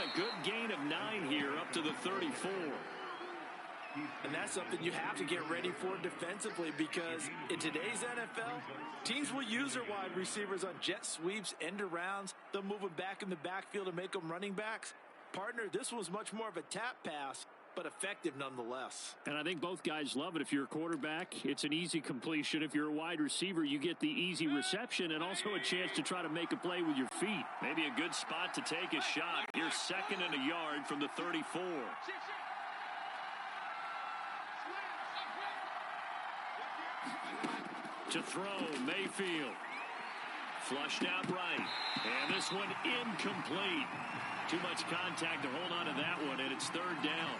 a good gain of 9 here up to the 34. And that's something you have to get ready for defensively, because in today's NFL, teams will use their wide receivers on jet sweeps, end arounds. They'll move them back in the backfield to make them running backs. Partner, this was much more of a tap pass, but effective nonetheless. And I think both guys love it. If you're a quarterback, it's an easy completion. If you're a wide receiver, you get the easy reception and also a chance to try to make a play with your feet. Maybe a good spot to take a shot. Here's 2nd and a yard from the 34. To throw, Mayfield. Flushed out right. And this one incomplete. Too much contact to hold on to that one, and it's 3rd down.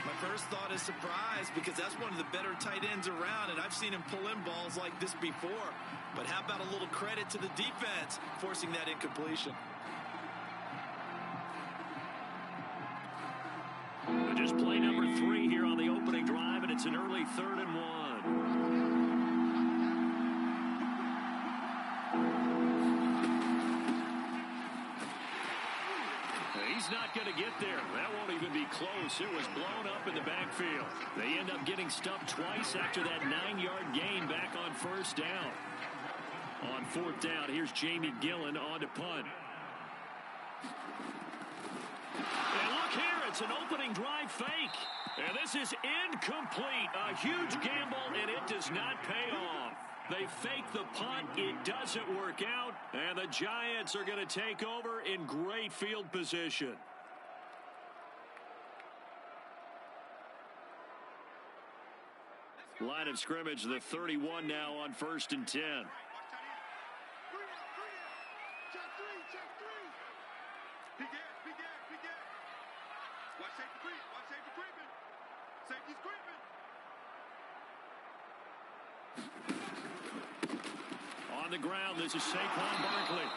My first thought is surprise, because that's one of the better tight ends around, and I've seen him pull in balls like this before. But how about a little credit to the defense forcing that incompletion? Just play number 3 here on the opening drive, and it's an early 3rd and 1. He's not going to get there. That won't even be close. It was blown up in the backfield. They end up getting stumped twice after that 9-yard gain back on 1st down. On 4th down, here's Jamie Gillen on to punt. And look here, it's an opening drive fake. And this is incomplete. A huge gamble, and it does not pay off. They fake the punt. It doesn't work out. And the Giants are going to take over in great field position. Line of scrimmage, the 31 now on 1st and 10. On the ground, this is Saquon Barkley.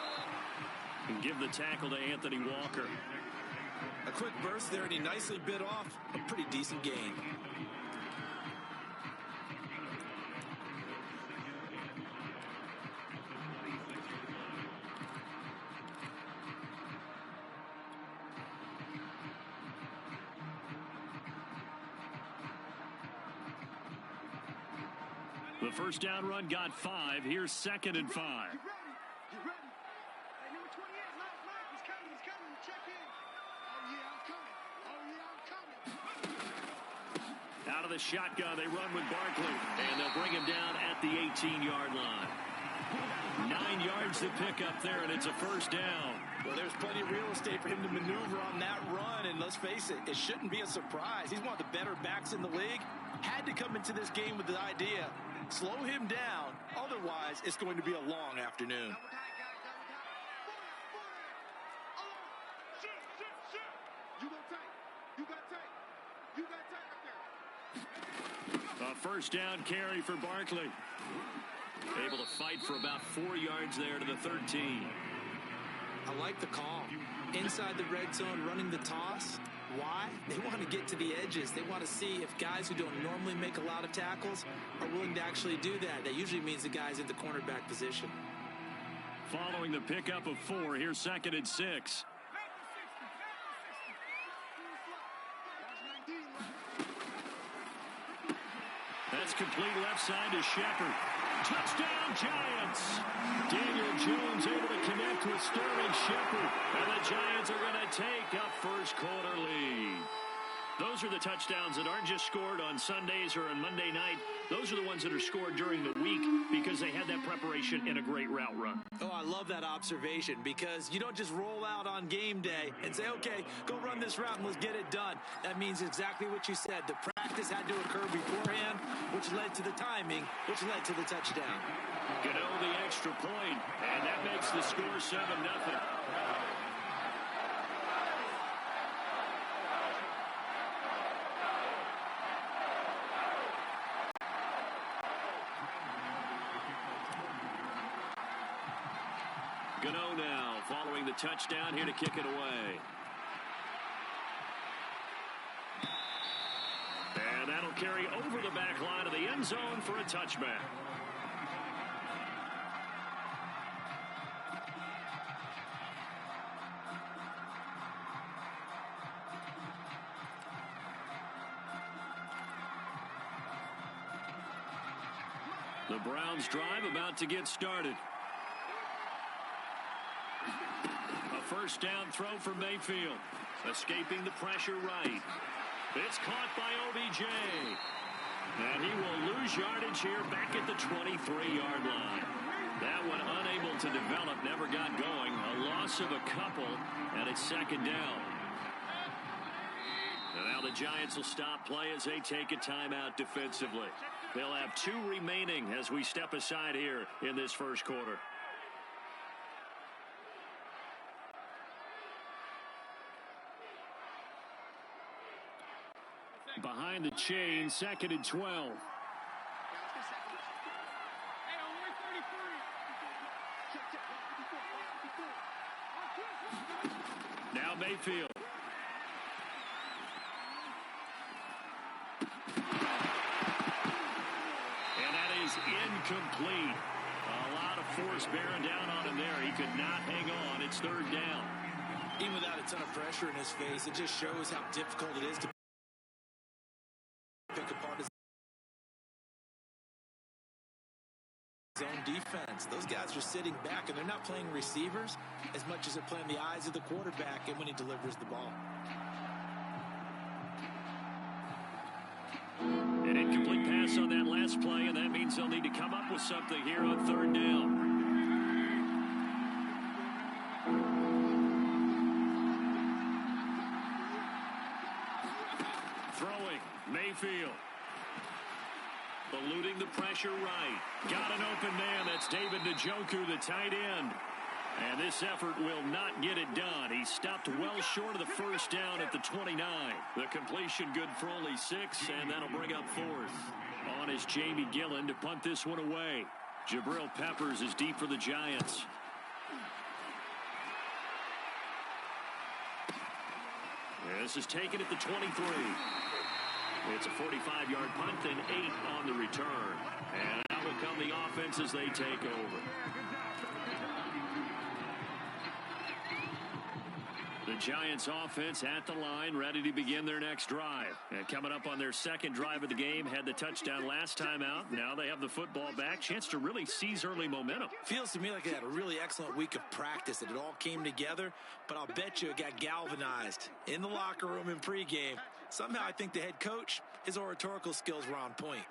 And give the tackle to Anthony Walker. A quick burst there, and he nicely bit off a pretty decent gain. The first down run got 5. Here's 2nd and 5. Get ready. Get ready. Hey, number 28, he's coming. He's coming. Check in. Oh, yeah, I'm coming. Oh, yeah, I'm coming. Out of the shotgun, they run with Barkley, and they'll bring him down at the 18-yard line. 9 yards to pick up there, and it's a 1st down. Well, there's plenty of real estate for him to maneuver on that run, and let's face it, it shouldn't be a surprise. He's one of the better backs in the league. Had to come into this game with the idea, slow him down, otherwise it's going to be a long afternoon. A 1st down carry for Barkley. Able to fight for about 4 yards there to the 13. I like the call. Inside the red zone, running the toss. Why? They want to get to the edges. They want to see if guys who don't normally make a lot of tackles are willing to actually do that. That usually means the guy's in the cornerback position. Following the pickup of 4, here's 2nd and 6. That's complete left side to Shepard. Touchdown, Giants! Daniel Jones able to connect with Sterling Shepard. And the Giants are going to take a first-quarter lead. Those are the touchdowns that aren't just scored on Sundays or on Monday night. Those are the ones that are scored during the week because they had that preparation in a great route run. Oh, I love that observation, because you don't just roll out on game day and say, okay, go run this route and let's get it done. That means exactly what you said. The practice had to occur beforehand, which led to the timing, which led to the touchdown. Gano the extra point, and that makes the score 7-0. Gano now following the touchdown here to kick it away. And that'll carry over the back line of the end zone for a touchback. The Browns drive about to get started. A first down throw for Mayfield. Escaping the pressure right. It's caught by OBJ. And he will lose yardage here back at the 23-yard line. That one unable to develop, never got going. A loss of a couple, and it's second down. And now the Giants will stop play as they take a timeout defensively. They'll have 2 remaining as we step aside here in this first quarter. Behind the chain, 2nd and 12. Now Mayfield. And that is incomplete. A lot of force bearing down on him there. He could not hang on. It's 3rd down. Even without a ton of pressure in his face, it just shows how difficult it is to pick apart his own defense. Those guys are sitting back, and they're not playing receivers as much as they're playing the eyes of the quarterback and when he delivers the ball. An incomplete pass on that last play, and that means they'll need to come up with something here on 3rd down. Throwing, Mayfield. Eluding the pressure right. Got an open man. That's David Njoku, the tight end. And this effort will not get it done. He stopped well short of the first down at the 29. The completion good for only 6, and that'll bring up 4th. On is Jamie Gillen to punt this one away. Jabril Peppers is deep for the Giants. This is taken at the 23. It's a 45-yard punt and 8 on the return. And out will come the offense as they take over. The Giants offense at the line, ready to begin their next drive. And coming up on their 2nd drive of the game, had the touchdown last time out. Now they have the football back. Chance to really seize early momentum. Feels to me like they had a really excellent week of practice, and it all came together. But I'll bet you it got galvanized in the locker room in pregame. Somehow I think the head coach, his oratorical skills were on point.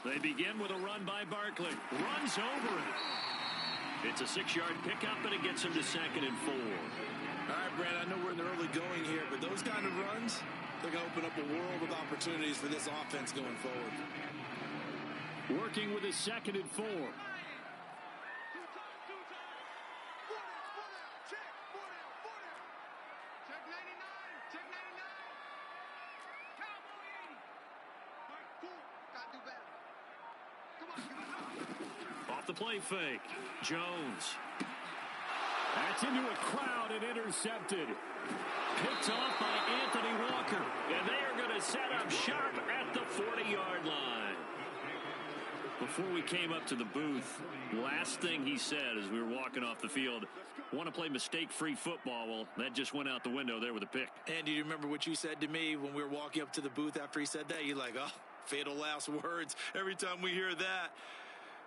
They begin with a run by Barkley. Runs over it. It's a 6-yard pickup, and it gets him to 2nd and 4. All right, Brad, I know we're in the early going here, but those kind of runs, they're going to open up a world of opportunities for this offense going forward. Working with his 2nd and 4. Off the play fake. Jones. That's into a crowd and intercepted. Picked off by Anthony Walker. And they are going to set up shop at the 40-yard line. Before we came up to the booth, last thing he said as we were walking off the field, want to play mistake-free football. Well, that just went out the window there with a pick. And do you remember what you said to me when we were walking up to the booth after he said that? You're like, oh, fatal last words. Every time we hear that,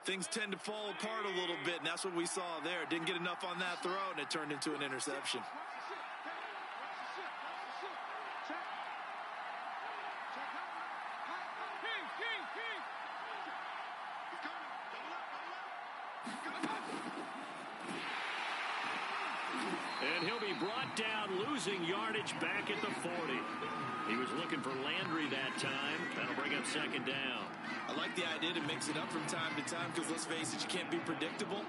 things tend to fall apart a little bit, and that's what we saw there. Didn't get enough on that throw, and it turned into an interception. And he'll be brought down, losing yardage back at the 40. He was looking for Landry that time. That'll bring up 2nd down. I like the idea to mix it up from time to time because, let's face it, you can't be predictable.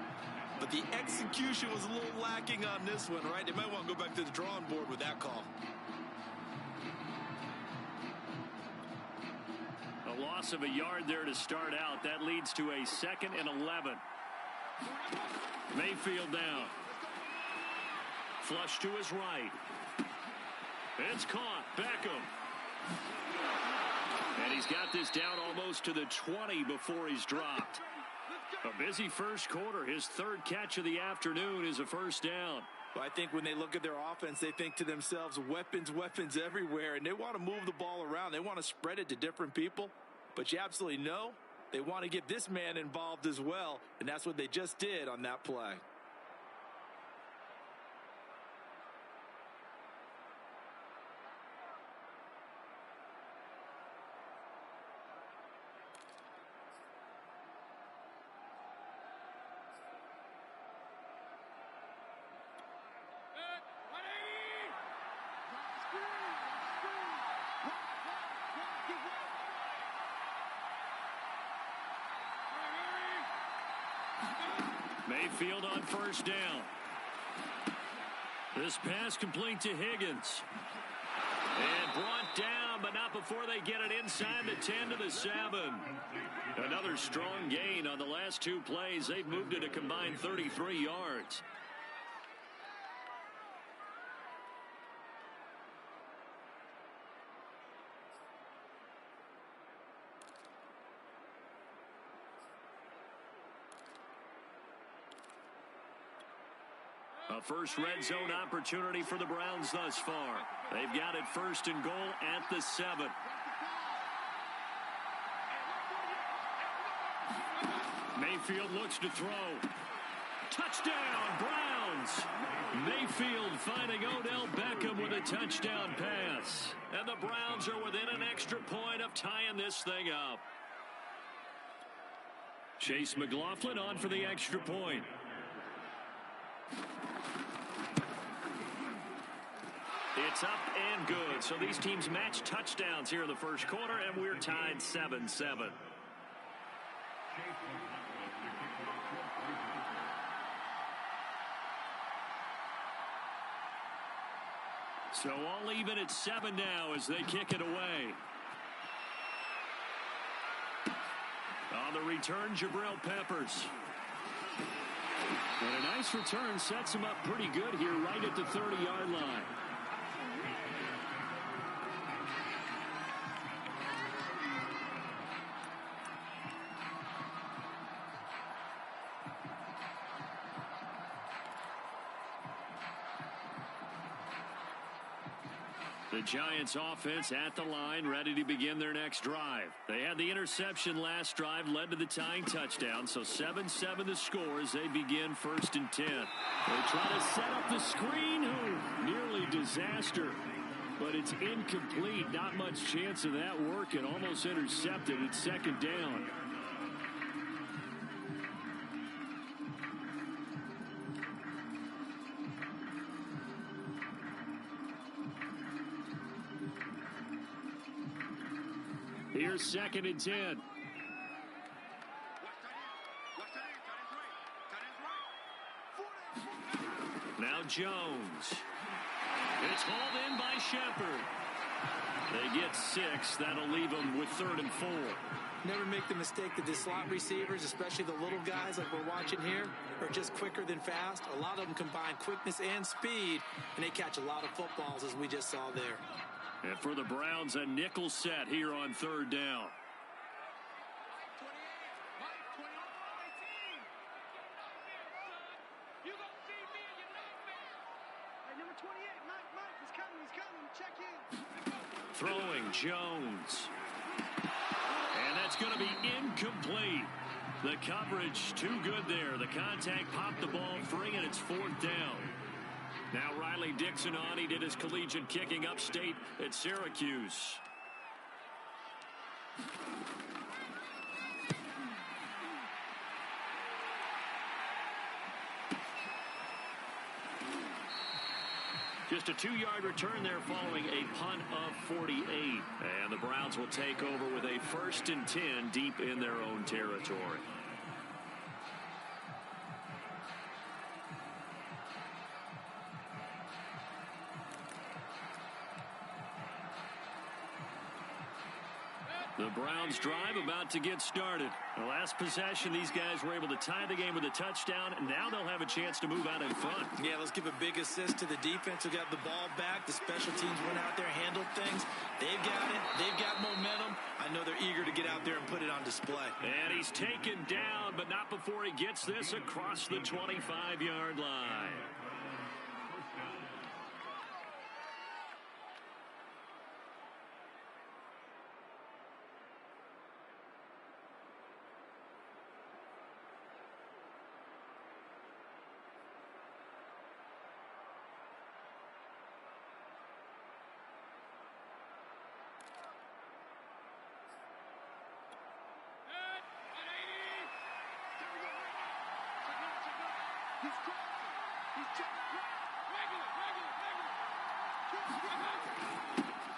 But the execution was a little lacking on this one, right? They might want to go back to the drawing board with that call. A loss of a yard there to start out. That leads to a 2nd and 11. Mayfield down. Flush to his right. It's caught. Beckham. And he's got this down almost to the 20 before he's dropped. A busy first quarter. His 3rd catch of the afternoon is a first down. Well, I think when they look at their offense, they think to themselves, weapons, weapons everywhere, and they want to move the ball around. They want to spread it to different people. but you absolutely know they want to get this man involved as well, and that's what they just did on that play. Mayfield on first down. This pass complete to Higgins. And brought down, but not before they get it inside the 10 to the 7. Another strong gain on the last two plays. They've moved it a combined 33 yards. A first red zone opportunity for the Browns thus far. They've got it first and goal at the 7. Mayfield looks to throw. Touchdown, Browns! Mayfield finding Odell Beckham with a touchdown pass. And the Browns are within an extra point of tying this thing up. Chase McLaughlin on for the extra point. It's up and good. So these teams match touchdowns here in the first quarter, and we're tied 7-7. So all even at 7 now as they kick it away. On the return, Jabril Peppers. And a nice return sets him up pretty good here right at the 30-yard line. The Giants offense at the line, ready to begin their next drive. They had the interception last drive, led to the tying touchdown, so 7-7 the score as they begin first and 10. They try to set up the screen. Oh, nearly disaster, but it's incomplete. Not much chance of that working. Almost intercepted. It's second down. Here's second and 10. Now Jones. It's hauled in by Shepard. They get 6. That'll leave them with 3rd and 4. Never make the mistake that the slot receivers, especially the little guys like we're watching here, are just quicker than fast. A lot of them combine quickness and speed, and they catch a lot of footballs as we just saw there. And for the Browns, a nickel set here on 3rd down. Throwing Jones. And that's going to be incomplete. The coverage too good there. The contact popped the ball free, and it's 4th down. Now Riley Dixon on. He did his collegiate kicking upstate at Syracuse. Just a 2-yard return there following a punt of 48. And the Browns will take over with a 1st and 10 deep in their own territory. The Browns drive about to get started. The last possession, these guys were able to tie the game with a touchdown, and now they'll have a chance to move out in front. Yeah, let's give a big assist to the defense who got the ball back. The special teams went out there, handled things. They've got it. They've got momentum. I know they're eager to get out there and put it on display. And he's taken down, but not before he gets this across the 25-yard line.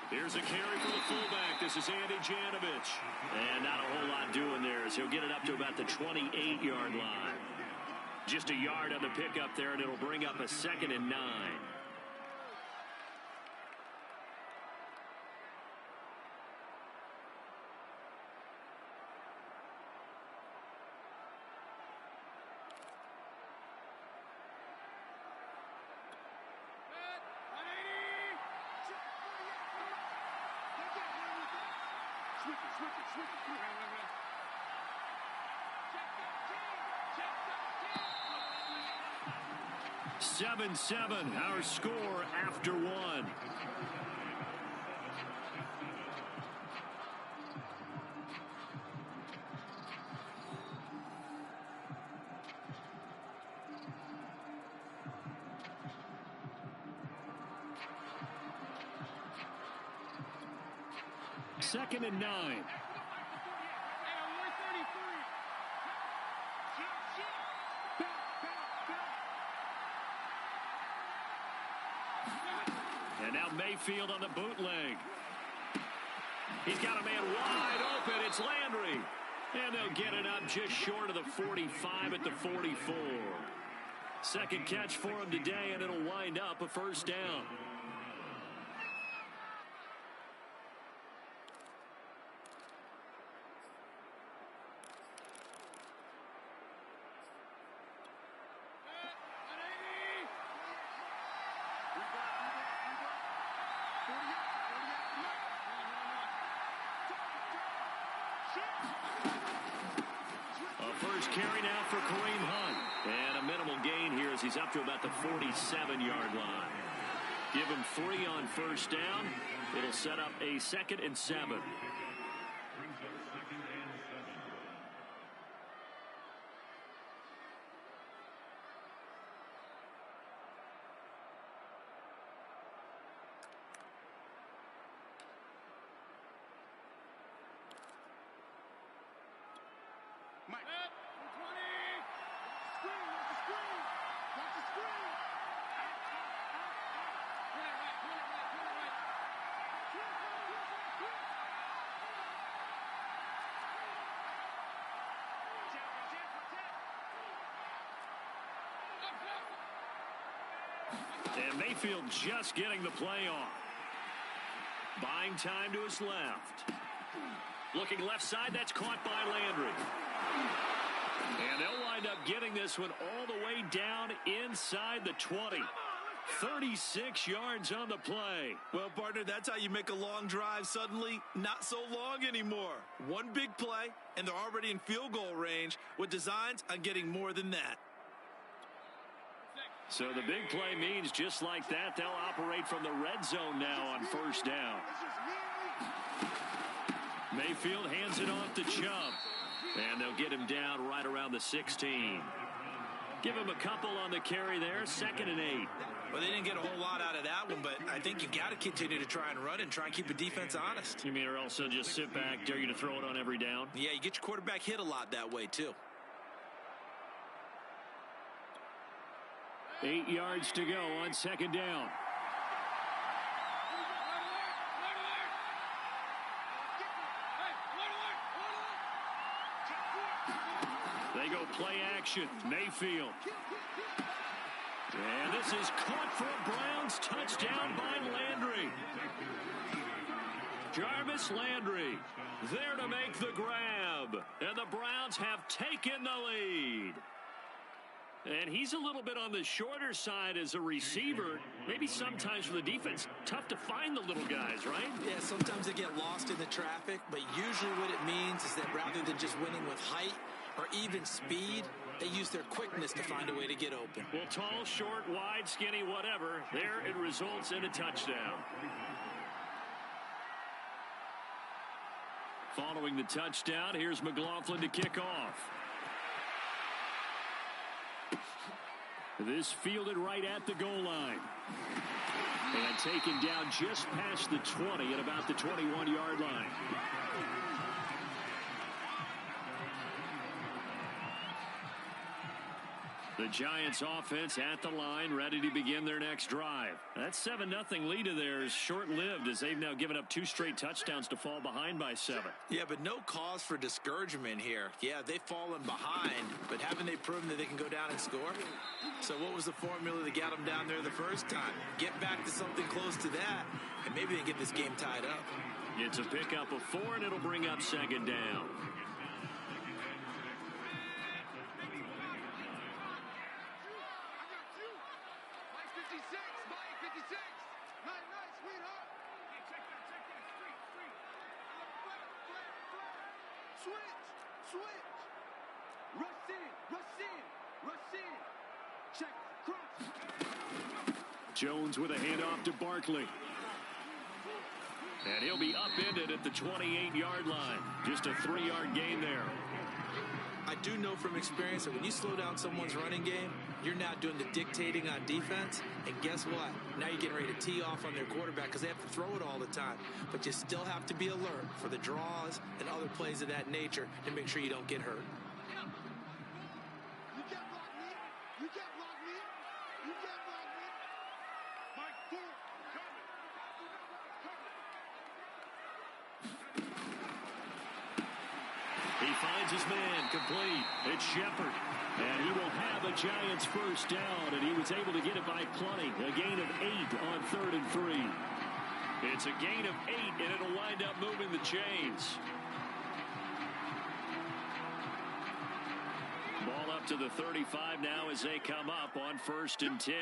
Here's a carry for the fullback. This is Andy Janovich. And not a whole lot doing there as he'll get it up to about the 28-yard line. Just a yard on the pickup there, and it'll bring up a 2nd and 9. Check 7-7, our score after 1. Second and 9. And now Mayfield on the bootleg. He's got a man wide open. It's Landry. And they'll get it up just short of the 45 at the 44. Second catch for him today, and it'll wind up a first down. Carry now for Kareem Hunt. And a minimal gain here as he's up to about the 47-yard line. Give him 3 on first down. It'll set up a 2nd and 7. And Mayfield just getting the play on. Buying time to his left. Looking left side, that's caught by Landry. And they'll wind up getting this one all the way down inside the 20. 36 yards on the play. Well, partner, that's how you make a long drive suddenly not so long anymore. One big play, and they're already in field goal range with designs on getting more than that. So the big play means just like that, they'll operate from the red zone now on first down. Mayfield hands it off to Chubb. And they'll get him down right around the 16. Give him a couple on the carry there, 2nd and 8. Well, they didn't get a whole lot out of that one, but I think you've got to continue to try and run and try and keep the defense honest. You mean, or also just sit back, dare you to throw it on every down? Yeah, you get your quarterback hit a lot that way, too. 8 yards to go on 2nd down. They go play action. Mayfield. And this is caught for a Browns touchdown by Landry. Jarvis Landry there to make the grab. And the Browns have taken the lead. And he's a little bit on the shorter side as a receiver. Maybe sometimes for the defense, tough to find the little guys, right? Yeah, sometimes they get lost in the traffic, but usually what it means is that rather than just winning with height or even speed, they use their quickness to find a way to get open. Well, tall, short, wide, skinny, whatever, there it results in a touchdown. Following the touchdown, here's McLaughlin to kick off. This fielded right at the goal line. And taken down just past the 20 at about the 21-yard line. The Giants offense at the line, ready to begin their next drive. That 7-0 lead of theirs short-lived as they've now given up 2 straight touchdowns to fall behind by 7. Yeah, but no cause for discouragement here. Yeah, they've fallen behind, but haven't they proven that they can go down and score? So what was the formula that got them down there the first time? Get back to something close to that, and maybe they get this game tied up. It's a pickup of 4, and it'll bring up 2nd down. Switch. Rush in. Check, cross. Jones with a handoff to Barkley. And he'll be upended at the 28-yard line. Just a 3-yard gain there. I do know from experience that when you slow down someone's running game, you're now doing the dictating on defense. And guess what? Now you're getting ready to tee off on their quarterback because they have to throw it all the time. But you still have to be alert for the draws and other plays of that nature to make sure you don't get hurt. You can't block me. You can't block me. You can't block me. Mike, forward. He finds his man complete. It's Shepard. And he will have a Giants first down, and he was able to get it by plenty. A gain of 8 on 3rd and 3. It's a gain of 8, and it'll wind up moving the chains. Ball up to the 35 now as they come up on 1st and 10.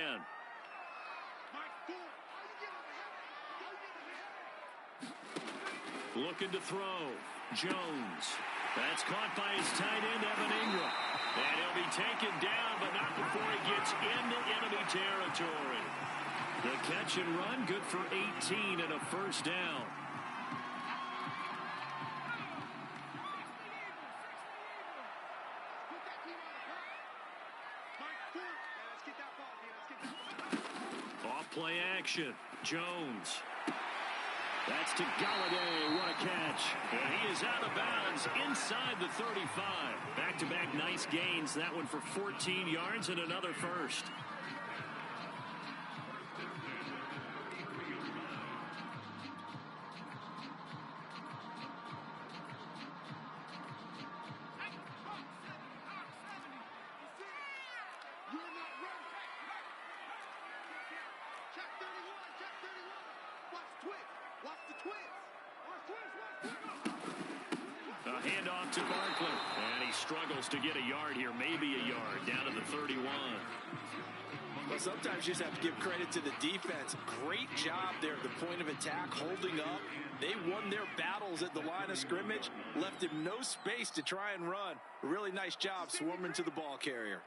Looking to throw. Jones. That's caught by his tight end, Evan Ingram. And he'll be taken down, but not before he gets into enemy territory. The catch and run, good for 18 and a first down. Off play action. Jones. That's to Galladay. What a catch. And he is out of bounds inside the 35. Back-to-back nice gains. That one for 14 yards and another first. A handoff to Barkley. And he struggles to get a yard here. Maybe a yard down to the 31. Well, sometimes you just have to give credit to the defense. Great job there at the point of attack, holding up. They won their battles at the line of scrimmage, left him no space to try and run. A really nice job swarming to the ball carrier.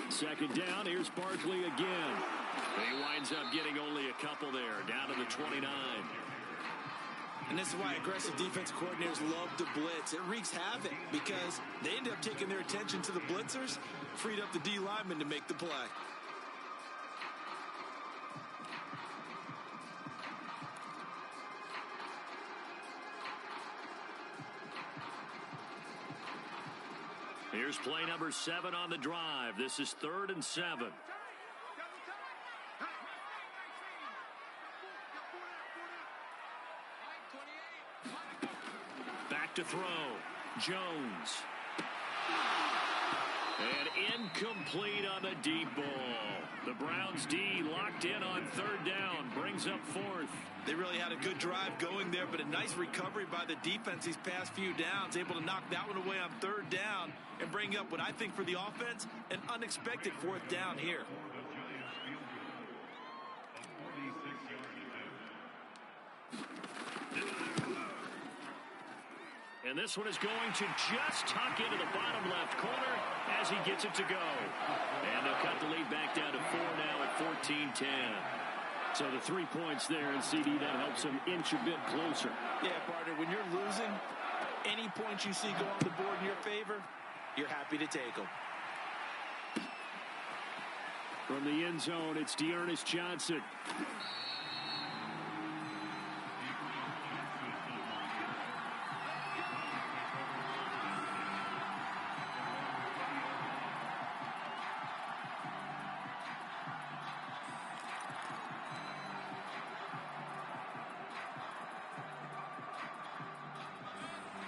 2nd down, here's Barkley again. He winds up getting only a couple there, down to the 29. And this is why aggressive defense coordinators love to blitz. It wreaks havoc because they end up taking their attention to the blitzers, freed up the D lineman to make the play. Here's play number 7 on the drive. This is 3rd and 7. Back to throw. Jones. And incomplete on the deep ball. The Browns D locked in on 3rd down. Brings up 4th. They really had a good drive going there, but a nice recovery by the defense these past few downs. Able to knock that one away on 3rd down and bring up what I think for the offense, an unexpected 4th down here. And this one is going to just tuck into the bottom left corner as he gets it to go. And they'll cut the lead back down to 4 now at 14-10. So the 3 points there, and CD, that helps him inch a bit closer. Yeah, partner, when you're losing, any points you see go on the board in your favor, you're happy to take them. From the end zone, it's Dearness Johnson.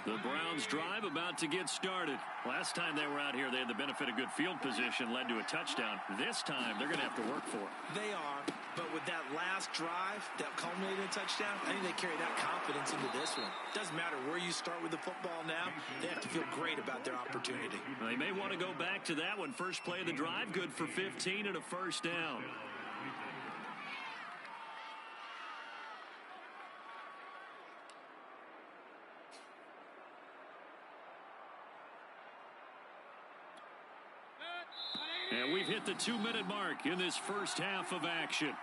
The Browns drive about to get started. Last time they were out here, they had the benefit of good field position, led to a touchdown. This time, they're going to have to work for it. They are, but with that last drive that culminated in a touchdown, I think they carry that confidence into this one. Doesn't matter where you start with the football now, they have to feel great about their opportunity. They may want to go back to that one. First play of the drive, good for 15 and a first down. And we've hit the 2-minute mark in this first half of action.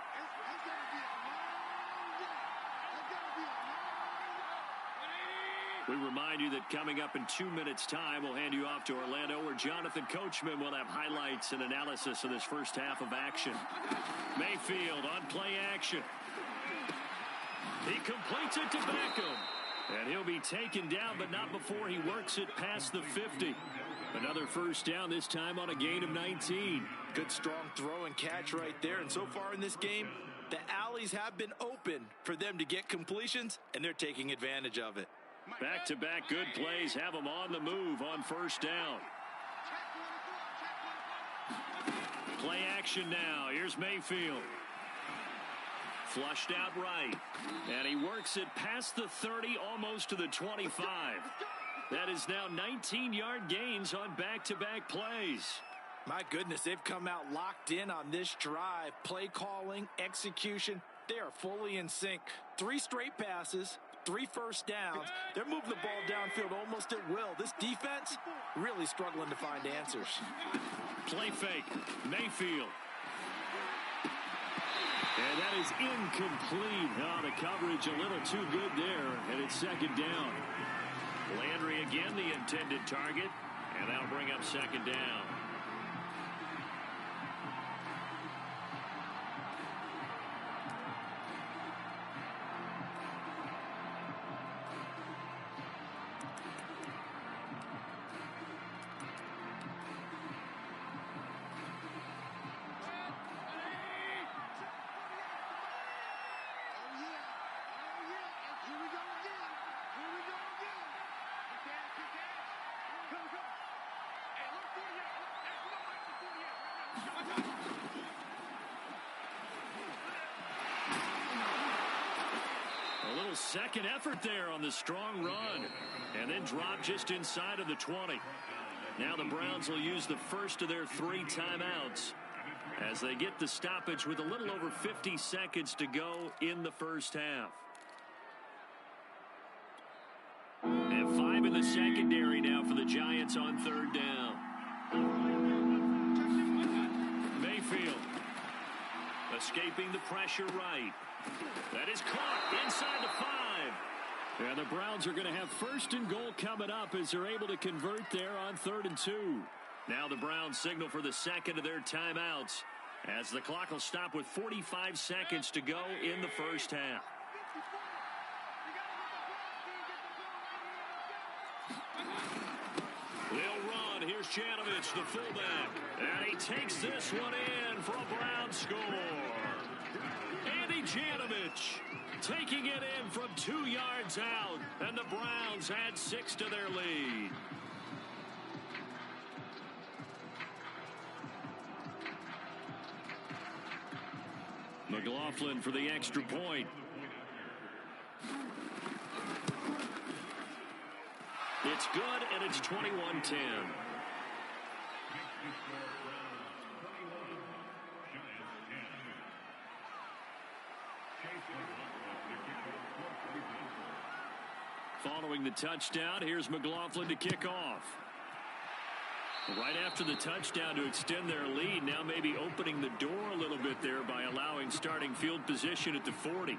We remind you that coming up in 2 minutes' time, we'll hand you off to Orlando, where Jonathan Coachman will have highlights and analysis of this first half of action. Mayfield on play action. He completes it to Beckham. And he'll be taken down, but not before he works it past the 50. Another first down, this time on a gain of 19. Good strong throw and catch right there. And so far in this game, the alleys have been open for them to get completions, and they're taking advantage of it. Back-to-back good plays have them on the move on first down. Play action now. Here's Mayfield. Flushed out right. And he works it past the 30, almost to the 25. That is now 19-yard gains on back-to-back plays. My goodness, they've come out locked in on this drive. Play calling, execution, they are fully in sync. 3 straight passes, 3 first downs. They're moving the ball downfield almost at will. This defense really struggling to find answers. Play fake, Mayfield. And that is incomplete. Oh, the coverage a little too good there, and it's second down. Landry again, the intended target, and that'll bring up second down. Second effort there on the strong run, and then drop just inside of the 20. Now the Browns will use the first of their 3 timeouts as they get the stoppage with a little over 50 seconds to go in the first half. And 5 in the secondary now for the Giants on third down. Mayfield escaping the pressure right. That is caught inside the 5. And the Browns are going to have first and goal coming up as they're able to convert there on 3rd and 2. Now the Browns signal for the second of their timeouts as the clock will stop with 45 seconds to go in the first half. They'll run. Here's Janovich, the fullback. And he takes this one in for a Browns score. Janovich taking it in from 2 yards out, and the Browns add 6 to their lead. McLaughlin for the extra point. It's good, and it's 21-10. Following the touchdown, here's McLaughlin to kick off. Right after the touchdown to extend their lead, now maybe opening the door a little bit there by allowing starting field position at the 40.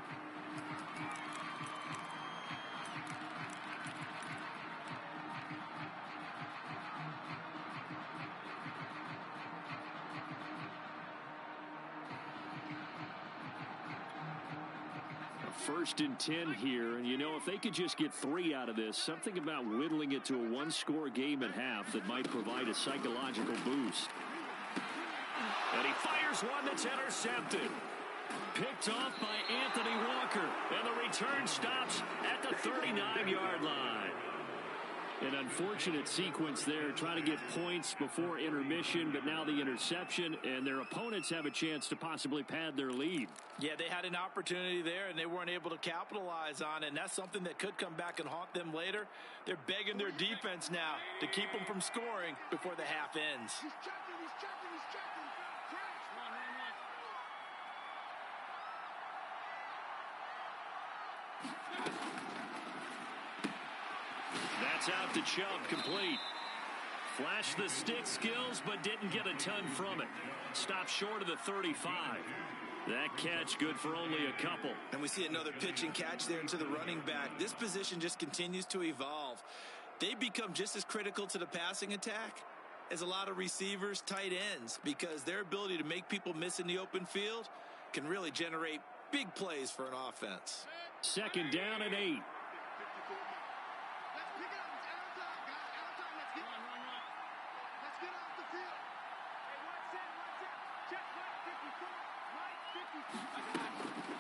First and 10 here, and you know, if they could just get 3 out of this, something about whittling it to a 1-score game at half that might provide a psychological boost. And he fires one that's intercepted. Picked off by Anthony Walker, and the return stops at the 39-yard line. An unfortunate sequence there, trying to get points before intermission, but now the interception, and their opponents have a chance to possibly pad their lead. Yeah, they had an opportunity there, and they weren't able to capitalize on it, and that's something that could come back and haunt them later. They're begging their defense now to keep them from scoring before the half ends. He's checking, he's checking, he's checking. That's out to Chubb, complete. Flashed the stick skills, but didn't get a ton from it. Stopped short of the 35. That catch good for only a couple. And we see another pitch and catch there to the running back. This position just continues to evolve. They become just as critical to the passing attack as a lot of receivers, tight ends, because their ability to make people miss in the open field can really generate big plays for an offense. 2nd down and 8.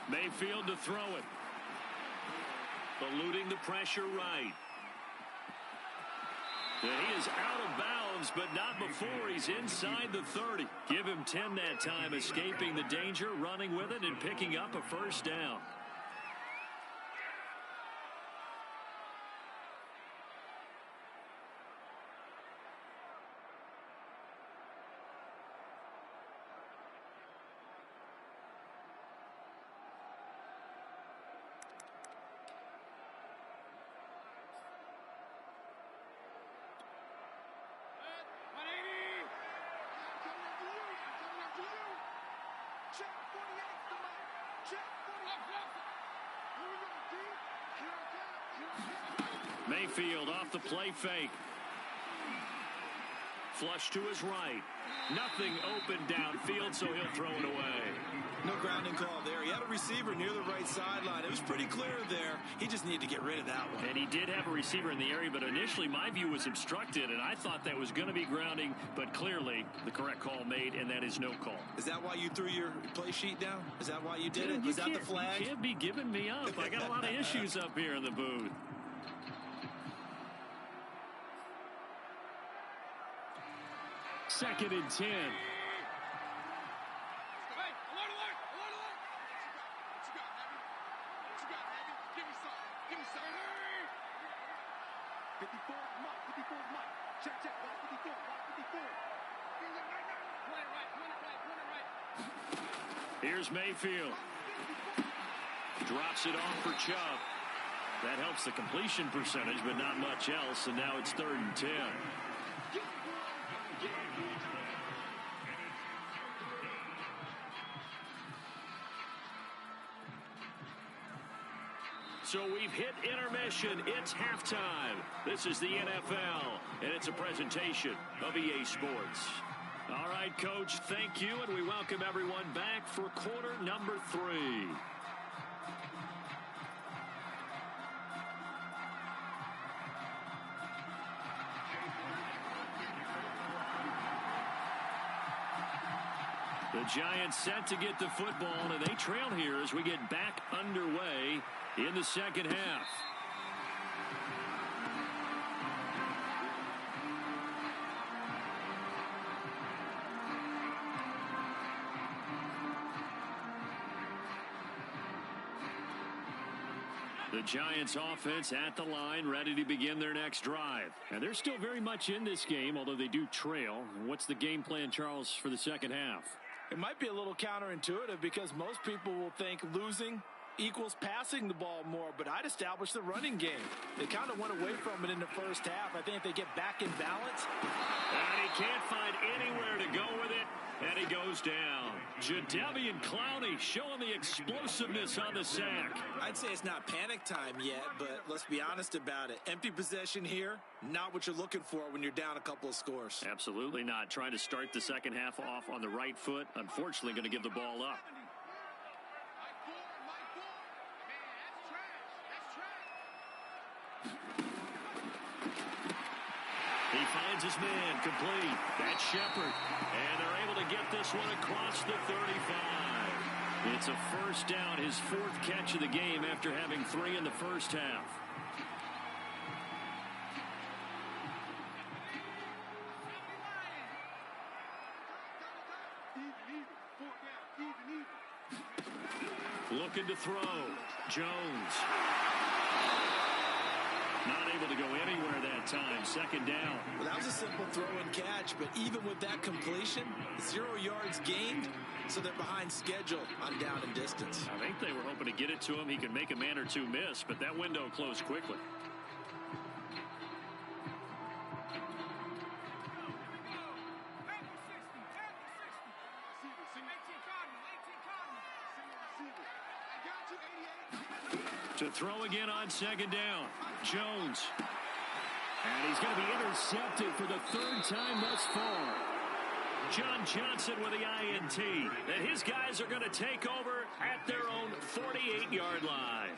Mayfield to throw it. Eluding the pressure right. And he is out of bounds, but not before he's inside the 30. Give him 10 that time, escaping the danger, running with it, and picking up a 1st down. Mayfield off the play fake. Flush to his right. Nothing open downfield, so he'll throw it away. No grounding call there. He had a receiver near the right sideline. It was pretty clear there. He just needed to get rid of that one. And he did have a receiver in the area, but initially my view was obstructed, and I thought that was going to be grounding, but clearly the correct call made, and that is no call. Is that why you threw your play sheet down? Is that why you did it? Was that the flag? You can't be giving me up. I got a lot of issues up here in the booth. Second and 10. Here's Mayfield. Drops it off for Chubb. That helps the completion percentage, but not much else, and now it's 3rd and 10. So we've hit intermission. It's halftime. This is the NFL, and it's a presentation of EA Sports. All right, Coach, thank you, and we welcome everyone back for quarter number 3. The Giants set to get the football, and they trail here as we get back underway in the second half. The Giants offense at the line, ready to begin their next drive. And they're still very much in this game, although they do trail. What's the game plan, Charles, for the second half? It might be a little counterintuitive because most people will think losing equals passing the ball more, but I'd establish the running game. They kind of went away from it in the first half. I think if they get back in balance. And he can't find anywhere to go with it, and he goes down. Jadeveon Clowney showing the explosiveness on the sack. I'd say it's not panic time yet, but let's be honest about it. Empty possession here, not what you're looking for when you're down a couple of scores. Absolutely not. Trying to start the second half off on the right foot. Unfortunately, going to give the ball up. He finds his man, complete. That's Shepard. And they're able to get this one across the 35. It's a 1st down, his 4th catch of the game after having 3 in the first half. Looking to throw. Jones. Not able to go anywhere that time. Second down. Well, that was a simple throw and catch, but even with that completion, 0 yards gained, so they're behind schedule on down and distance. I think they were hoping to get it to him. He could make a man or two miss, but that window closed quickly. To throw again on second down. Jones. And he's going to be intercepted for the third time thus far. John Johnson with the INT. And his guys are going to take over at their own 48-yard line.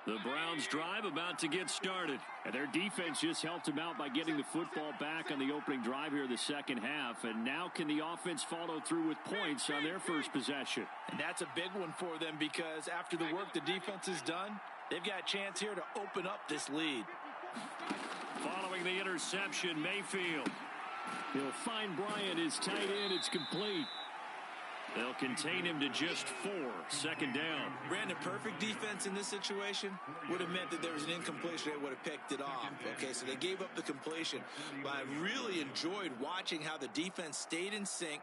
The Browns drive about to get started. And their defense just helped them out by getting the football back on the opening drive here in the second half. And now can the offense follow through with points on their first possession? And that's a big one for them because after the work the defense has done, they've got a chance here to open up this lead. Following the interception, Mayfield. He'll find Bryant, his tight end. It's complete. They'll contain him to just 4. Second down. Brandon, perfect defense in this situation would have meant that there was an incompletion. They would have picked it off. Okay, so they gave up the completion. But I really enjoyed watching how the defense stayed in sync,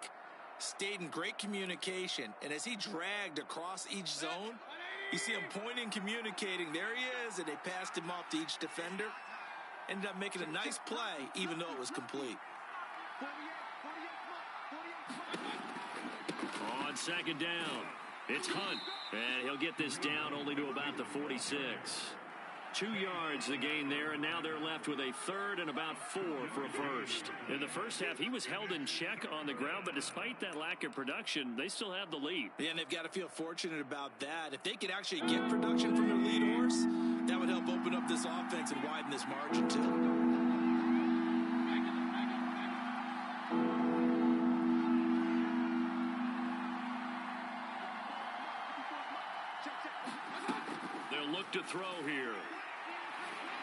stayed in great communication. And as he dragged across each zone, you see him pointing, communicating. There he is, and they passed him off to each defender. Ended up making a nice play, even though it was complete. On second down, it's Hunt, and he'll get this down only to about the 46. 2 yards the gain there, and now they're left with a third and about 4 for a first. In the first half, he was held in check on the ground, but despite that lack of production, they still have the lead. Yeah, and they've got to feel fortunate about that. If they could actually get production from their lead horse, that would help open up this offense and widen this margin too. To throw here.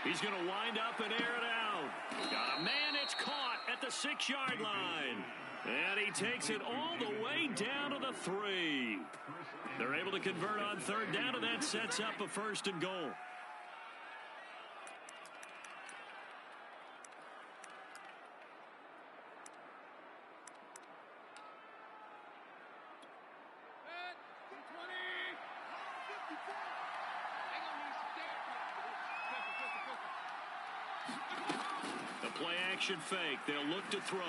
He's going to wind up and air it out. Got a man, it's caught at the 6-yard line. And he takes it all the way down to the 3. They're able to convert on third down, and that sets up a first and goal. Action fake. They'll look to throw.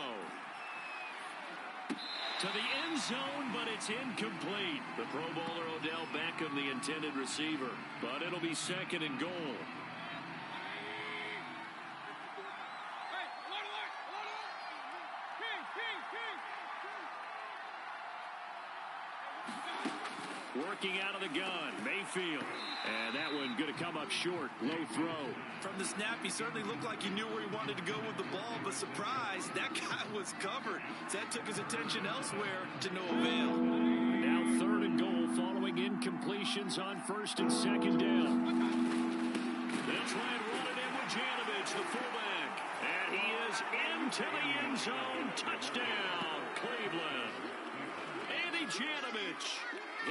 To the end zone, but it's incomplete. The Pro Bowler Odell Beckham, the intended receiver. But it'll be second and goal. Working out of the gun, Mayfield. And that one going to come up short. Low throw. From the snap, he certainly looked like he knew where he wanted to go with the ball, but surprise, that guy was covered. So that took his attention elsewhere to no avail. Now third and goal following incompletions on first and second down. They'll try and run it in with Janovich, the fullback. And he is into the end zone. Touchdown, Cleveland. Andy Janovich.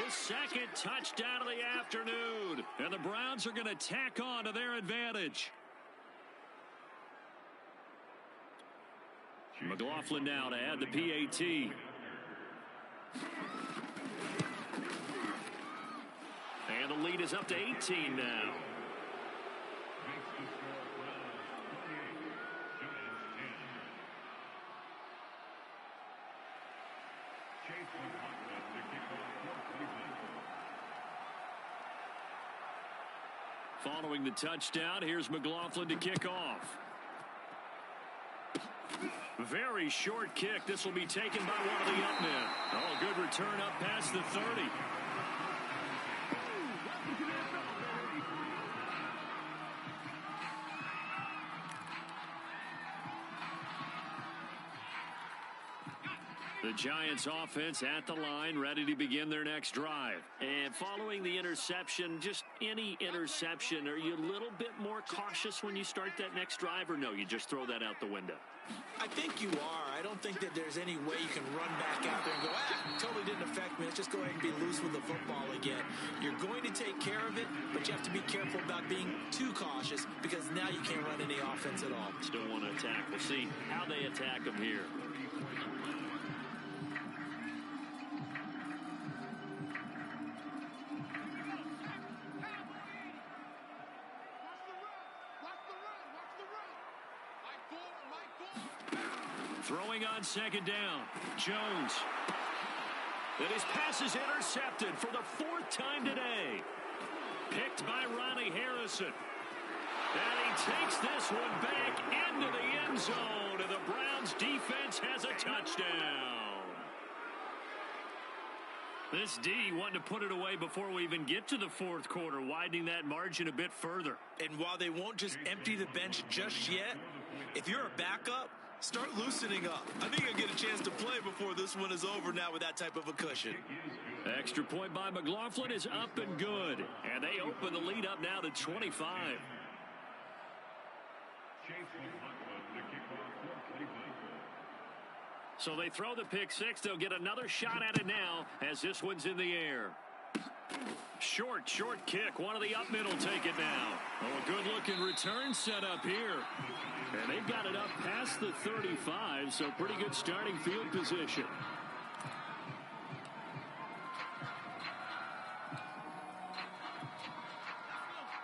His second touchdown of the afternoon. And the Browns are going to tack on to their advantage. McLaughlin now to add the PAT. And the lead is up to 18 now. Following the touchdown, here's McLaughlin to kick off. Very short kick. This will be taken by one of the up men. Oh, good return up past the 30. The Giants offense at the line, ready to begin their next drive. And following the interception, just any interception, are you a little bit more cautious when you start that next drive, or no, you just throw that out the window? I think you are. I don't think that there's any way you can run back out there and go, totally didn't affect me. Let's just go ahead and be loose with the football again. You're going to take care of it, but you have to be careful about being too cautious because now you can't run any offense at all. Still want to attack. We'll see how they attack them here. Throwing on second down. Jones. And his pass is intercepted for the fourth time today. Picked by Ronnie Harrison. And he takes this one back into the end zone. And the Browns defense has a touchdown. This D wanting to put it away before we even get to the fourth quarter, widening that margin a bit further. And while they won't just empty the bench just yet, if you're a backup, start loosening up. I think you'll get a chance to play before this one is over now with that type of a cushion. Extra point by McLaughlin is up and good. And they open the lead up now to 25. So they throw the pick six. They'll get another shot at it now as this one's in the air. Short kick. One of the up middle take it now. Oh, a good-looking return set up here. And they've got it up past the 35, so pretty good starting field position.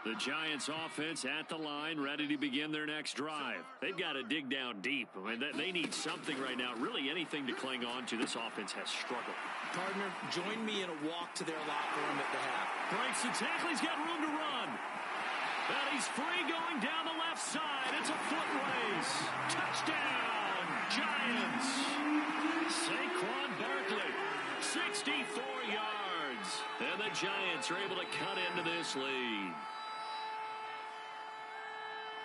The Giants offense at the line, ready to begin their next drive. They've got to dig down deep. I mean, they need something right now, really anything to cling on to. This offense has struggled. Partner, join me in a walk to their locker room at the half. Breaks the tackle. He's got room to run. And he's free going down the left side. It's a foot race. Touchdown, Giants. Saquon Barkley, 64 yards. And the Giants are able to cut into this lead.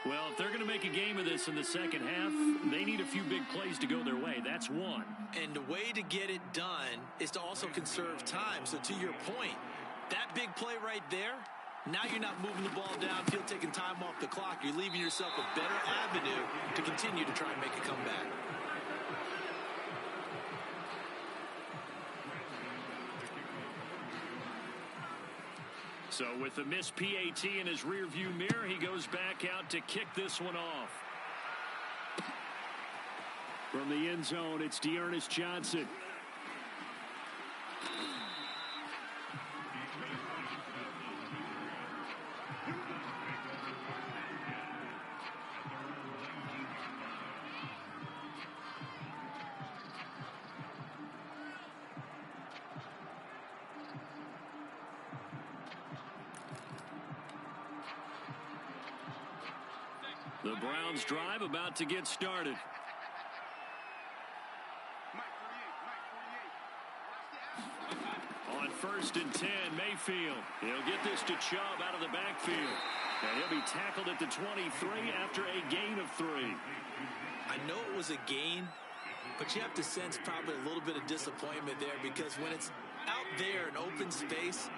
Well, if they're going to make a game of this in the second half, they need a few big plays to go their way. That's one. And the way to get it done is to also conserve time. So to your point, that big play right there, now you're not moving the ball downfield, taking time off the clock. You're leaving yourself a better avenue to continue to try and make a comeback. So with the missed PAT in his rearview mirror, he goes back out to kick this one off. From the end zone, it's Dearness Johnson. The Browns drive about to get started. On 1st and 10, Mayfield. He'll get this to Chubb out of the backfield. And he'll be tackled at the 23 after a gain of 3. I know it was a gain, but you have to sense probably a little bit of disappointment there because when it's out there in open space,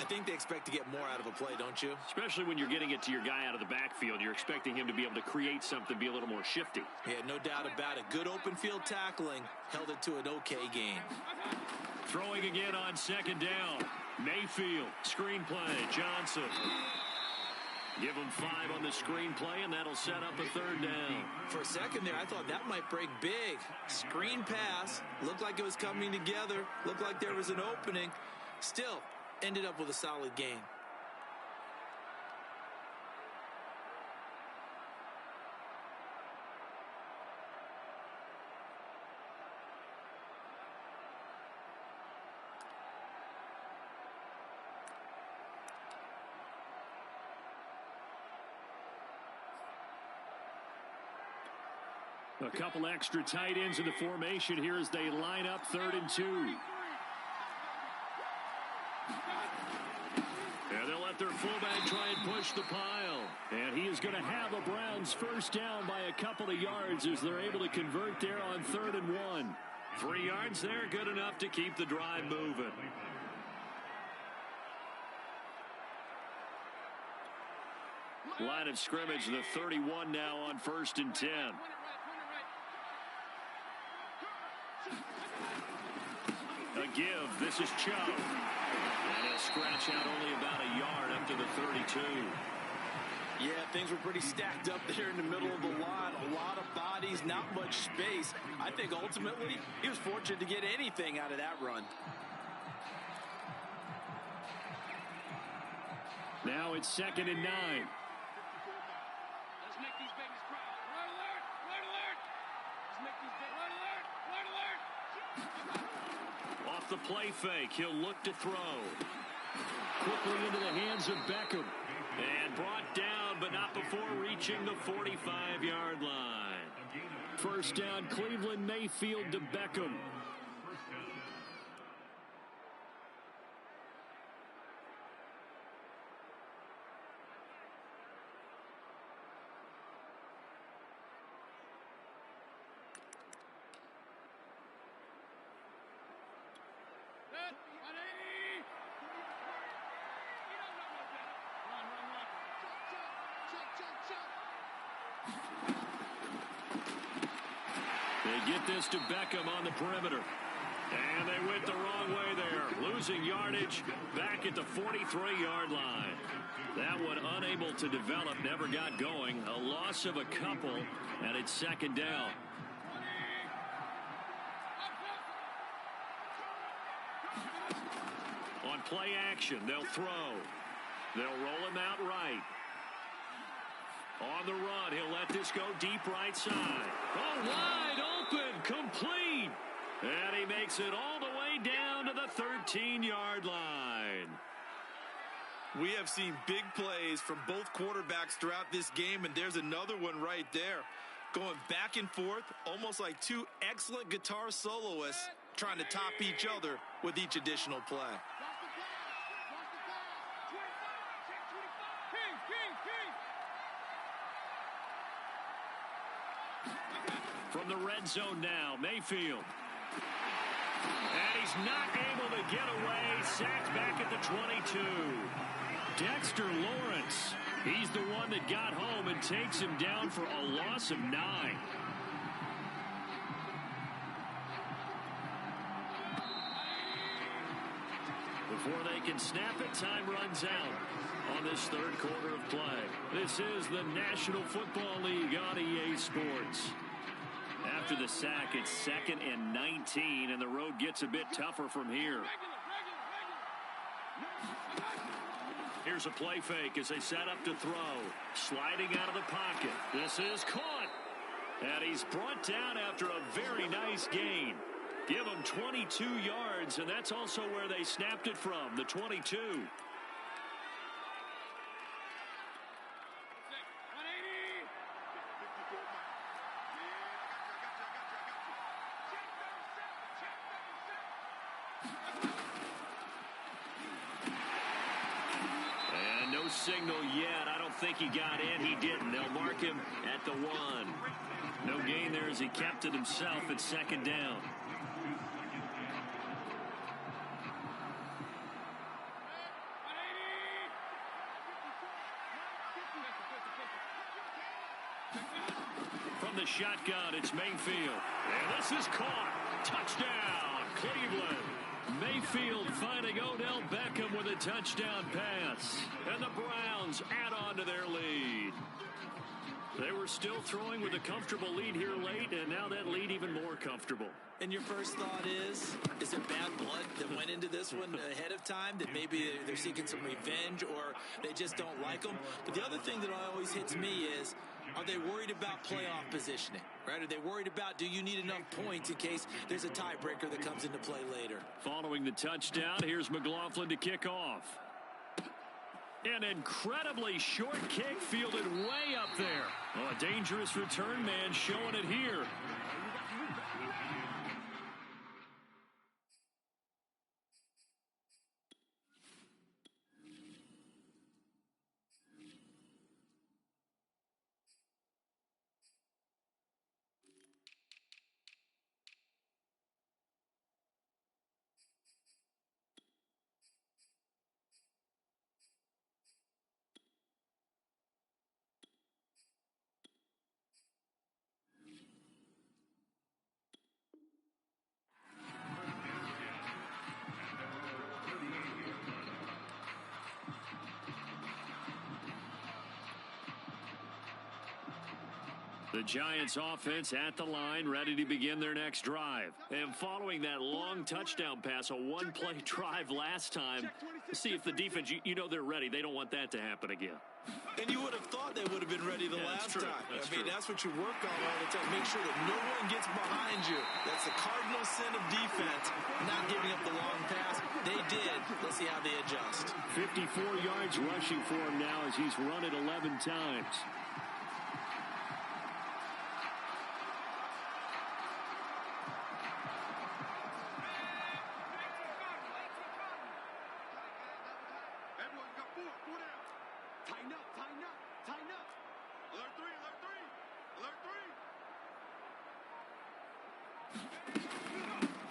I think they expect to get more out of a play, don't you? Especially when you're getting it to your guy out of the backfield. You're expecting him to be able to create something, be a little more shifty. Yeah, no doubt about it. Good open field tackling held it to an okay gain. Throwing again on 2nd down. Mayfield, screenplay, Johnson. Give him 5 on the screenplay, and that'll set up a 3rd down. For a second there, I thought that might break big. Screen pass. Looked like it was coming together. Looked like there was an opening. Still, ended up with a solid gain. A couple extra tight ends in the formation here as they line up 3rd and 2. And they'll let their fullback try and push the pile. And he is going to have the Browns 1st down by a couple of yards as they're able to convert there on 3rd and 1. 3 yards there, good enough to keep the drive moving. Line of scrimmage, the 31 now on 1st and 10. A give. This is Chubb. And he'll scratch out only about a yard up to the 32. Yeah, things were pretty stacked up there in the middle of the line. A lot of bodies, not much space. I think ultimately he was fortunate to get anything out of that run. Now it's 2nd and 9. Let's make these babies proud. Alert, alert, alert, alert. Let's make these babies alert, alert, alert. Off the play fake, he'll look to throw. Quickly into the hands of Beckham. And brought down, but not before reaching the 45-yard line. First down, Cleveland. Mayfield to Beckham. They get this to Beckham on the perimeter. And they went the wrong way there. Losing yardage back at the 43-yard line. That one unable to develop, never got going. A loss of a couple, and it's 2nd down. On play action, they'll throw. They'll roll him out right. On the run, he'll let this go deep right side. Oh, wide open, complete. And he makes it all the way down to the 13-yard line. We have seen big plays from both quarterbacks throughout this game, and there's another one right there. Going back and forth, almost like two excellent guitar soloists trying to top each other with each additional play. From the red zone now, Mayfield. And he's not able to get away. Sacked back at the 22. Dexter Lawrence. He's the one that got home and takes him down for a loss of 9. Before they can snap it, time runs out on this 3rd quarter of play. This is the National Football League on EA Sports. After the sack, it's 2nd and 19, and the road gets a bit tougher from here. Here's a play fake as they set up to throw. Sliding out of the pocket. This is caught. And he's brought down after a very nice gain. Give him 22 yards, and that's also where they snapped it from, the 22. And no signal yet. I don't think he got in. He didn't. They'll mark him at the 1. No gain there as he kept it himself at 2nd down. From the shotgun, it's Mayfield. And this is caught. Touchdown, Cleveland. Mayfield finding Odell Beckham with a touchdown pass. And the Browns add on to their lead. They were still throwing with a comfortable lead here late, and now that lead even more comfortable. And your first thought is there bad blood that went into this one ahead of time, that maybe they're seeking some revenge or they just don't like them? But the other thing that always hits me is, are they worried about playoff positioning, right? Are they worried about, do you need enough points in case there's a tiebreaker that comes into play later? Following the touchdown, here's McLaughlin to kick off. An incredibly short kick fielded way up there. Oh, a dangerous return man showing it here. The Giants offense at the line, ready to begin their next drive. And following that long touchdown pass, a one-play drive last time, see if the defense, you know they're ready. They don't want that to happen again. And you would have thought they would have been ready the last time. That's what you work on all the time. Make sure that no one gets behind you. That's the cardinal sin of defense, not giving up the long pass. They did. Let's see how they adjust. 54 yards rushing for him now as he's run it 11 times.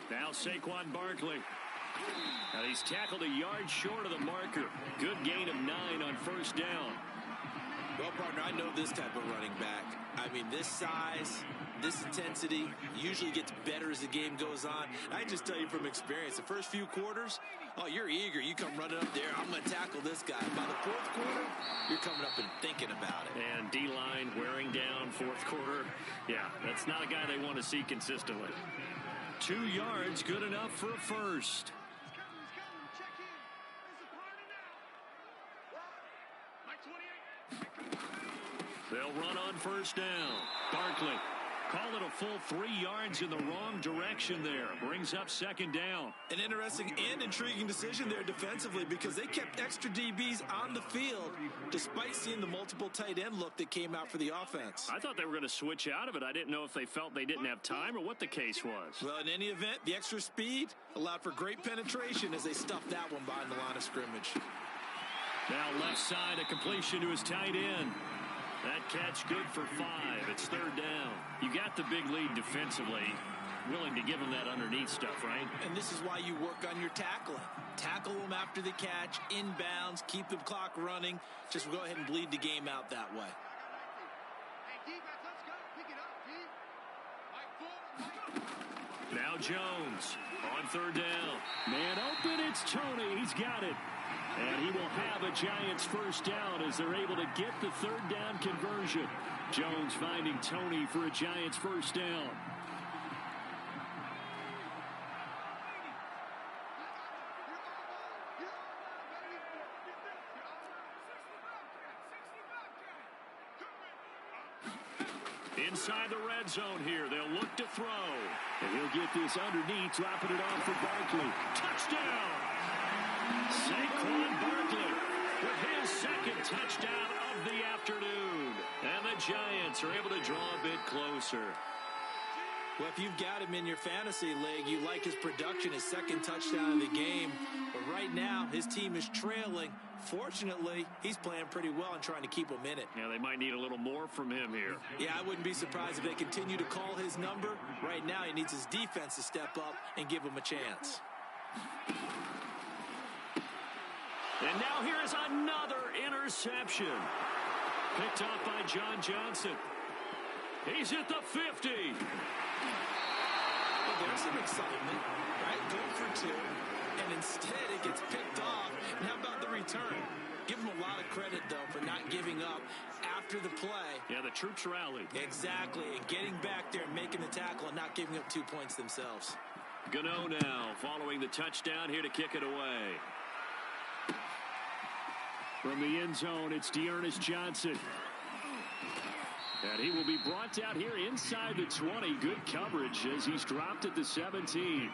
Now Saquon Barkley. Now he's tackled a yard short of the marker. Good gain of 9 on first down. Well, partner, I know this type of running back. I mean, this size, this intensity usually gets better as the game goes on. I just tell you from experience, the first few quarters, oh, you're eager. You come running up there. I'm going to tackle this guy. By the fourth quarter, you're coming up and thinking about it. And D-line wearing down fourth quarter. Yeah, that's not a guy they want to see consistently. 2 yards, good enough for a first. They'll run on first down. Barkley, call it a full 3 yards in the wrong direction there. Brings up second down. An interesting and intriguing decision there defensively because they kept extra DBs on the field despite seeing the multiple tight end look that came out for the offense. I thought they were going to switch out of it. I didn't know if they felt they didn't have time or what the case was. Well, in any event, the extra speed allowed for great penetration as they stuffed that one behind the line of scrimmage. Now left side, a completion to his tight end. That catch good for 5. It's third down. You got the big lead defensively. Willing to give him that underneath stuff, right? And this is why you work on your tackling. Tackle them after the catch, inbounds, keep the clock running. Just go ahead and bleed the game out that way. Now Jones on third down. Man open, it's Tornei. He's got it. And he will have a Giants first down as they're able to get the third down conversion. Jones finding Tornei for a Giants first down. Inside the red zone here. They'll look to throw. And he'll get this underneath, dropping it off for Barkley. Touchdown! Saquon Barkley with his second touchdown of the afternoon. And the Giants are able to draw a bit closer. Well, if you've got him in your fantasy league, you like his production, his second touchdown of the game. But right now, his team is trailing. Fortunately, he's playing pretty well and trying to keep him in it. Yeah, they might need a little more from him here. Yeah, I wouldn't be surprised if they continue to call his number. Right now, he needs his defense to step up and give him a chance. And now here is another interception. Picked off by John Johnson. He's at the 50. Well, there's some excitement, right? Good for 2. And instead, it gets picked off. And how about the return? Give him a lot of credit, though, for not giving up after the play. Yeah, the troops rallied. Exactly. And getting back there and making the tackle and not giving up 2 points themselves. Gano now following the touchdown here to kick it away. From the end zone, it's Dearness Johnson. And he will be brought down here inside the 20. Good coverage as he's dropped at the 17.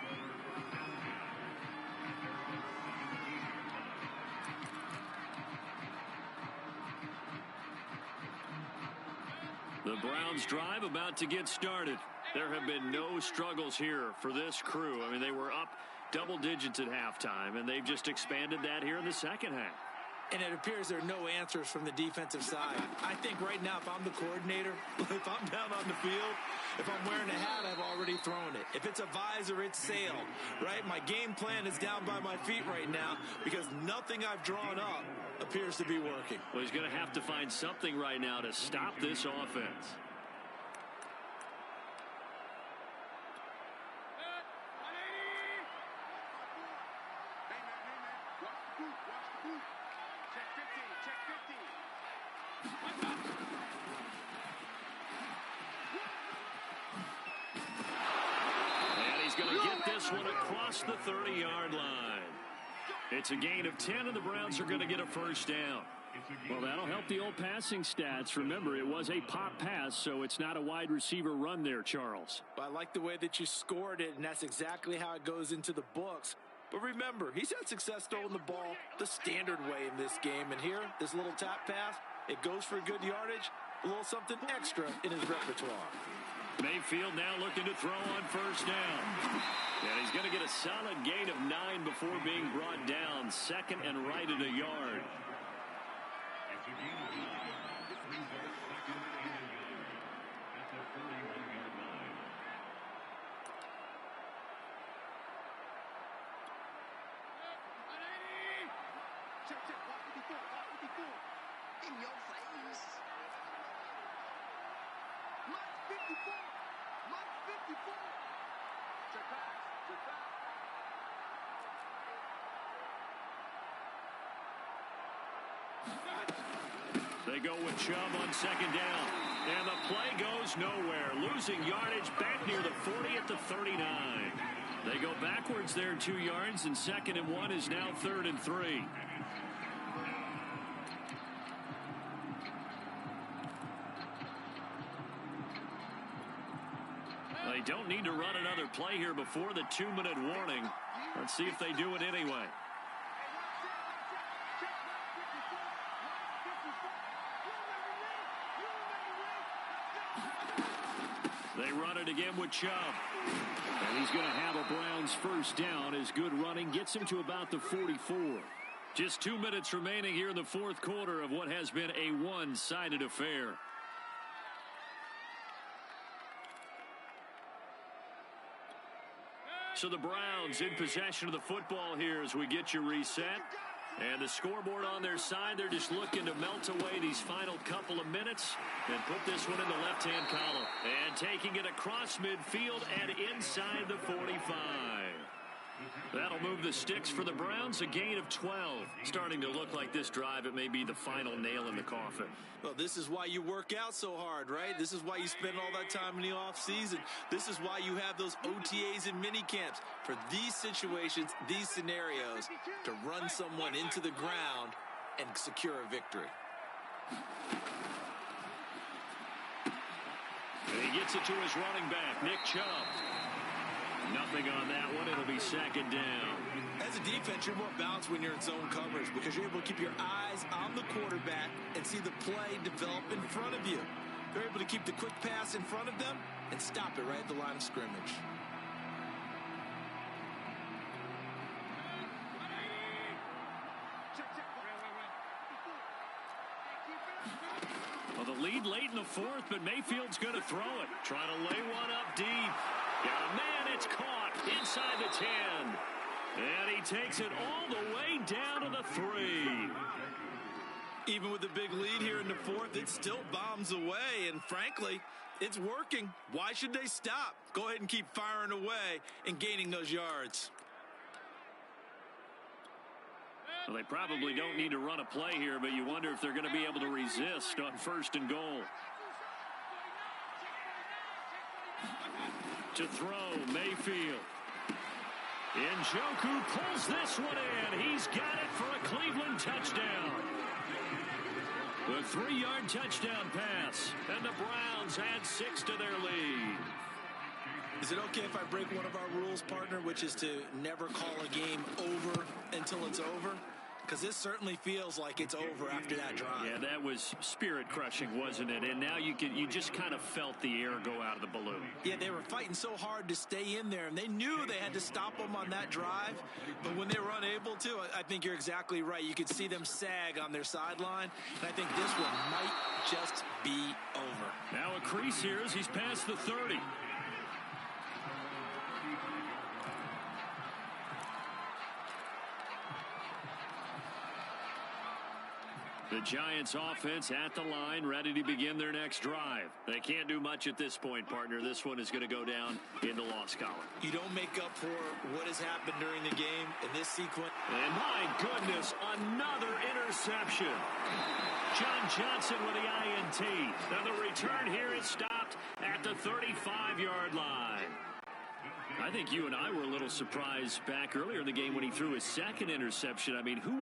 The Browns drive about to get started. There have been no struggles here for this crew. I mean, they were up double digits at halftime, and they've just expanded that here in the second half. And it appears there are no answers from the defensive side. I think right now, if I'm the coordinator, if I'm down on the field, if I'm wearing a hat, I've already thrown it. If it's a visor, it's sail, right? My game plan is down by my feet right now because nothing I've drawn up appears to be working. Well, he's going to have to find something right now to stop this offense. get this one across the 30-yard line. It's a gain of 10, and the Browns are going to get a first down. Well, that'll help the old passing stats. Remember, it was a pop pass, so it's not a wide receiver run there, Charles. I like the way that you scored it, and that's exactly how it goes into the books. But remember, he's had success throwing the ball the standard way in this game. And here, this little tap pass, it goes for good yardage, a little something extra in his repertoire. Mayfield now looking to throw on first down. And he's going to get a solid gain of 9 before being brought down. Second and right at a yard. In your face. Mark 54. Mark 54. Check pass. Check pass. They go with Chubb on second down. And the play goes nowhere. Losing yardage back near the 40 at the 39. They go backwards there 2 yards, and second and 1 is now 3rd and 3. They don't need to run another play here before the 2-minute warning. Let's see if they do it anyway. They run it again with Chubb. And he's going to have a Browns first down as good running gets him to about the 44. Just 2 minutes remaining here in the fourth quarter of what has been a one-sided affair. So the Browns in possession of the football here as we get you reset. And the scoreboard on their side, they're just looking to melt away these final couple of minutes and put this one in the left-hand column. And taking it across midfield and inside the 45. That'll move the sticks for the Browns, a gain of 12. Starting to look like this drive, it may be the final nail in the coffin. Well, this is why you work out so hard, right? This is why you spend all that time in the offseason. This is why you have those OTAs and mini camps for these situations, these scenarios, to run someone into the ground and secure a victory. And he gets it to his running back, Nick Chubb. Nothing on that one. It'll be second down. As a defense, you're more balanced when you're in zone coverage because you're able to keep your eyes on the quarterback and see the play develop in front of you. They're able to keep the quick pass in front of them and stop it right at the line of scrimmage. Well, the lead late in the fourth, but Mayfield's going to throw it. Trying to lay one up deep. Got a man, it's caught inside the 10. And he takes it all the way down to the 3. Even with the big lead here in the fourth, it still bombs away. And frankly, it's working. Why should they stop? Go ahead and keep firing away and gaining those yards. Well, they probably don't need to run a play here, but you wonder if they're going to be able to resist on first and goal. To throw, Mayfield. Njoku pulls this one in. He's got it for a Cleveland touchdown. The 3-yard touchdown pass. And the Browns add 6 to their lead. Is it okay if I break one of our rules, partner, which is to never call a game over until it's over? Because this certainly feels like it's over after that drive. Yeah, that was spirit-crushing, wasn't it? And now you just kind of felt the air go out of the balloon. Yeah, they were fighting so hard to stay in there, and they knew they had to stop them on that drive. But when they were unable to, I think you're exactly right. You could see them sag on their sideline, and I think this one might just be over. Now a crease here as he's past the 30. The Giants offense at the line, ready to begin their next drive. They can't do much at this point, partner. This one is going to go down in the loss column. You don't make up for what has happened during the game in this sequence. And my goodness, another interception. John Johnson with the INT. Now the return here is stopped at the 35-yard line. I think you and I were a little surprised back earlier in the game when he threw his second interception. I mean, who